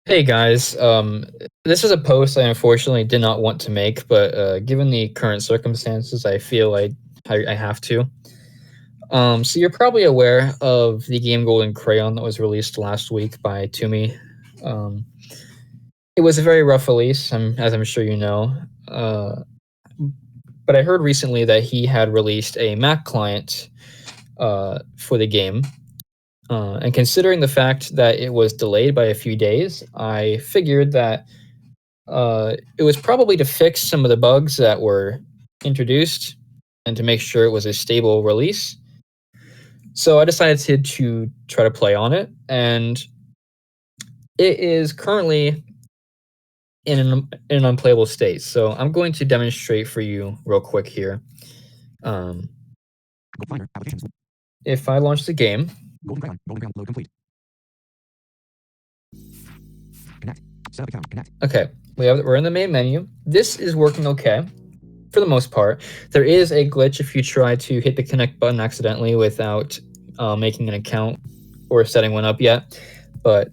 Hey guys, this is a post I unfortunately did not want to make, but given the current circumstances, I feel I have to. So you're probably aware of the game Golden Crayon that was released last week by Toomey. Um, it was a very rough release, as I'm sure you know. Uh, but I heard recently that he had released a Mac client for the game. And considering the fact that it was delayed by a few days, I figured that it was probably to fix some of the bugs that were introduced and to make sure it was a stable release. So I decided to try to play on it, and it is currently in an unplayable state. So I'm going to demonstrate for you real quick here. Um, if I launch the game, okay, we're in the main menu. This is working okay for the most part. There is a glitch if you try to hit the connect button accidentally without making an account or setting one up yet, but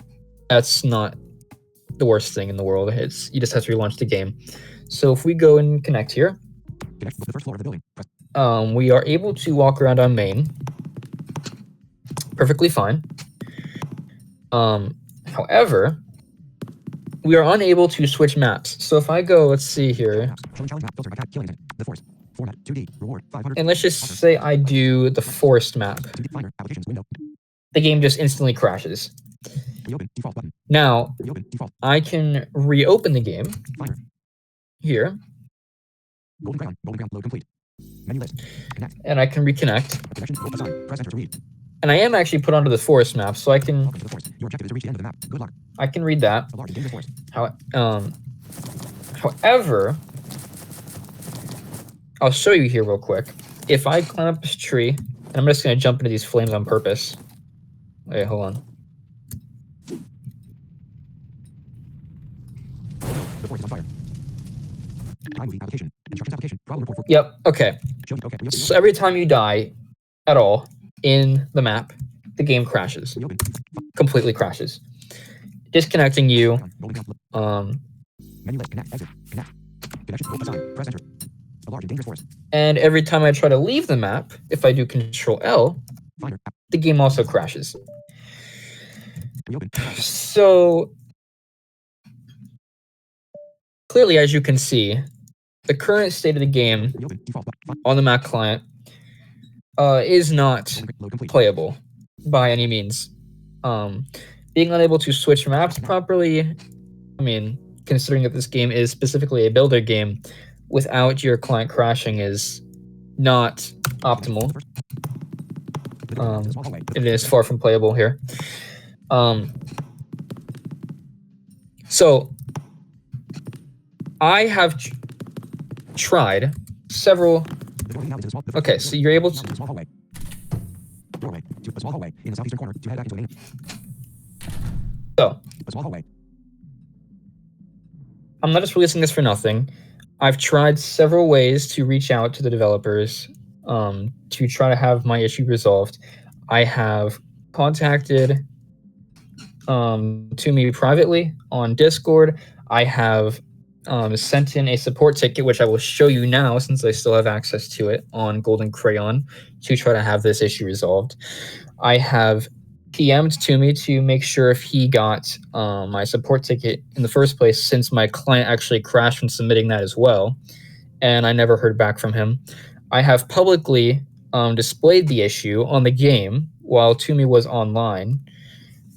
that's not the worst thing in the world. You just have to relaunch the game. So if we go and connect here, we are able to walk around on main perfectly fine. However, we are unable to switch maps. So if I go, let's see here, and let's just say I do the forest map, the game just instantly crashes. Now, I can reopen the game here, and I can reconnect. And I am actually put onto the forest map, so I can read that. However, I'll show you here real quick. If I climb up this tree, and I'm just going to jump into these flames on purpose. Wait, hold on. Yep, okay. So every time you die at all in the map, the game crashes. Completely crashes. Disconnecting you. And every time I try to leave the map, if I do Control L, the game also crashes. So clearly, as you can see, the current state of the game on the Mac client is not playable by any means. Being unable to switch maps properly, considering that this game is specifically a builder game, without your client crashing is not optimal. It is far from playable here. So I have tried several. Okay, so you're able to. So I'm not just releasing this for nothing. I've tried several ways to reach out to the developers to try to have my issue resolved. I have contacted to me privately on Discord. I have sent in a support ticket, which I will show you now since I still have access to it on Golden Crayon to try to have this issue resolved. I have PM'd to me to make sure if he got my support ticket in the first place, since my client actually crashed when submitting that as well, and I never heard back from him. I have publicly displayed the issue on the game while Toomey was online,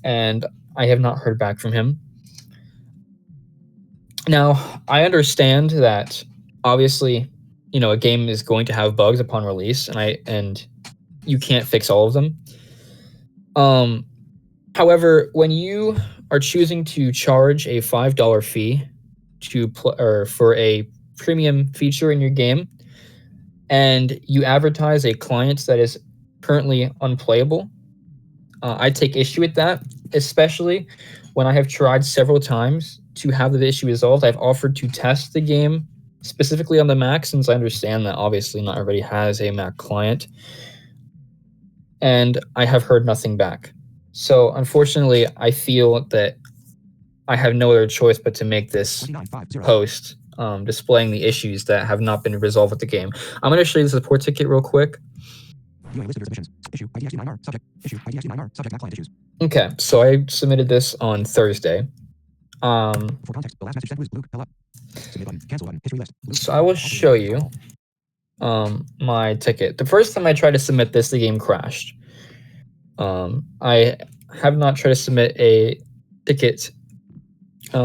and I have not heard back from him. Now, I understand that obviously, a game is going to have bugs upon release, and you can't fix all of them. However, when you are choosing to charge a $5 fee or for a premium feature in your game, and you advertise a client that is currently unplayable, I take issue with that, especially when I have tried several times to have the issue resolved. I've offered to test the game specifically on the Mac, since I understand that obviously not everybody has a Mac client, and I have heard nothing back. So unfortunately, I feel that I have no other choice but to make this post displaying the issues that have not been resolved with the game. I'm going to show you the support ticket real quick. Okay, so I submitted this on Thursday. For context, the last message sent was Luke, hello. Submit button, cancel button, history list. So I will show you my ticket. The first time I tried to submit this, the game crashed. I have not tried to submit a ticket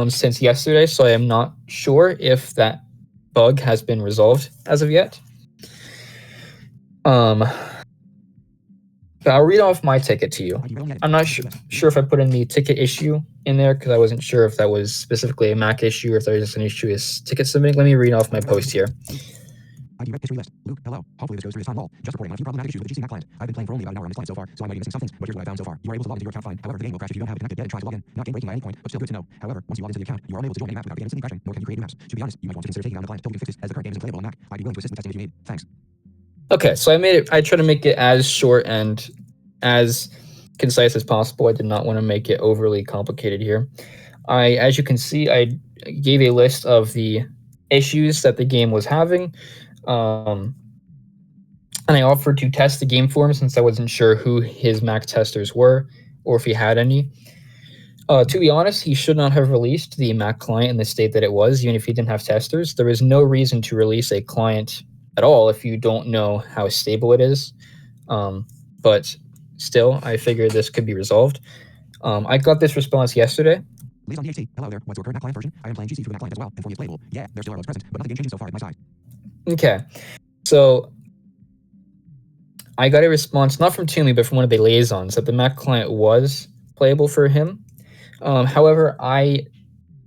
since yesterday, so I am not sure if that bug has been resolved as of yet. But I'll read off my ticket to you. I'm not sure if I put in the ticket issue in there because I wasn't sure if that was specifically a Mac issue or if there was just an issue with ticket submitting. Let me read off my post here. History list. Luke, hello. Hopefully this goes through this time wall. Just reporting on a few problematic issues with the GC Mac client. I've been playing for only about an hour on this client so far, so I might be missing some things, but here's what I found so far. You are able to log into your account fine. However, the game will crash if you don't have it connected yet and try to log in. Not game breaking by any point, but still good to know. However, once you log into the account, you are unable to join any map without the game instantly crashing, nor can you create new maps. To be honest, you might want to consider taking down the client till we can fix this, as the current game isn't playable on Mac. I'd be willing to assist in testing if you need. Thanks. Okay, so I tried to make it as short and as concise as possible. I did not want to make it overly complicated here. As you can see, I gave a list of the issues that the game was having, and I offered to test the game for him since I wasn't sure who his Mac testers were or if he had any. To be honest, he should not have released the Mac client in the state that it was, even if he didn't have testers. There is no reason to release a client at all if you don't know how stable it is. But still, I figured this could be resolved. I got this response yesterday. Please on DHT. Hello there. What's your current Mac client version? I am playing GC through the Mac client as well, and for me it's playable. Yeah, there still are bugs present, but nothing changing so far at my side. Okay, so I got a response not from Toomey, but from one of the liaisons that the Mac client was playable for him. However, I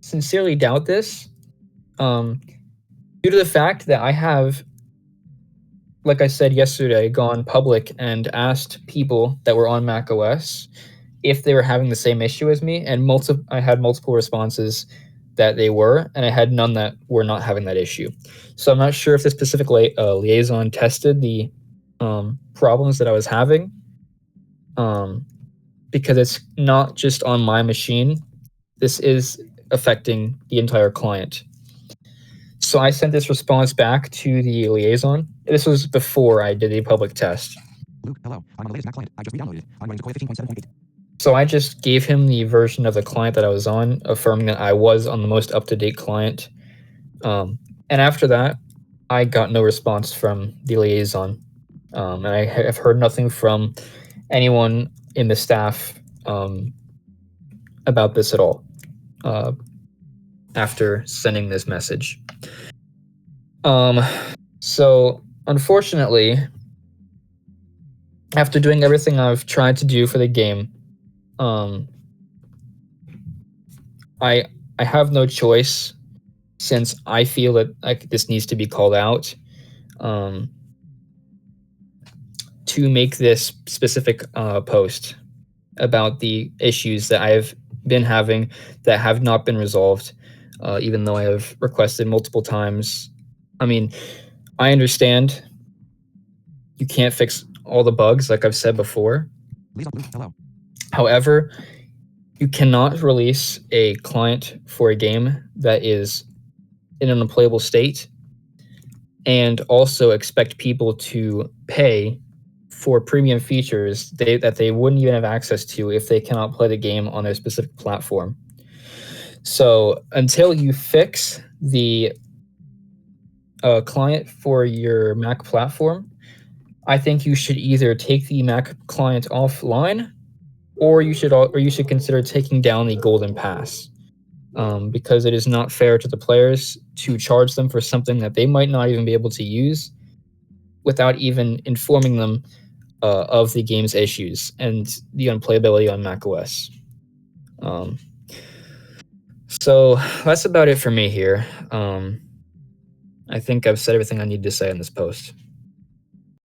sincerely doubt this due to the fact that I have, like I said yesterday, gone public and asked people that were on Mac OS if they were having the same issue as me, and I had multiple responses that they were, and I had none that were not having that issue. So I'm not sure if the specific liaison tested the problems that I was having, because it's not just on my machine. This is affecting the entire client. So I sent this response back to the liaison. This was before I did a public test. Luke, hello. I'm on the latest Mac client. I just re-downloaded it. I'm running to 15.7.8. So I just gave him the version of the client that I was on, affirming that I was on the most up-to-date client. And after that, I got no response from the liaison. And I have heard nothing from anyone in the staff about this at all after sending this message. So unfortunately, after doing everything I've tried to do for the game, I have no choice, since I feel that this needs to be called out, to make this specific post about the issues that I've been having that have not been resolved, even though I have requested multiple times. I mean, I understand you can't fix all the bugs, like I've said before. Hello. However, you cannot release a client for a game that is in an unplayable state and also expect people to pay for premium features that they wouldn't even have access to if they cannot play the game on a specific platform. So until you fix the client for your Mac platform, I think you should either take the Mac client offline, or you should consider taking down the Golden Pass, because it is not fair to the players to charge them for something that they might not even be able to use without even informing them of the game's issues and the unplayability on macOS. So that's about it for me here. I think I've said everything I need to say in this post.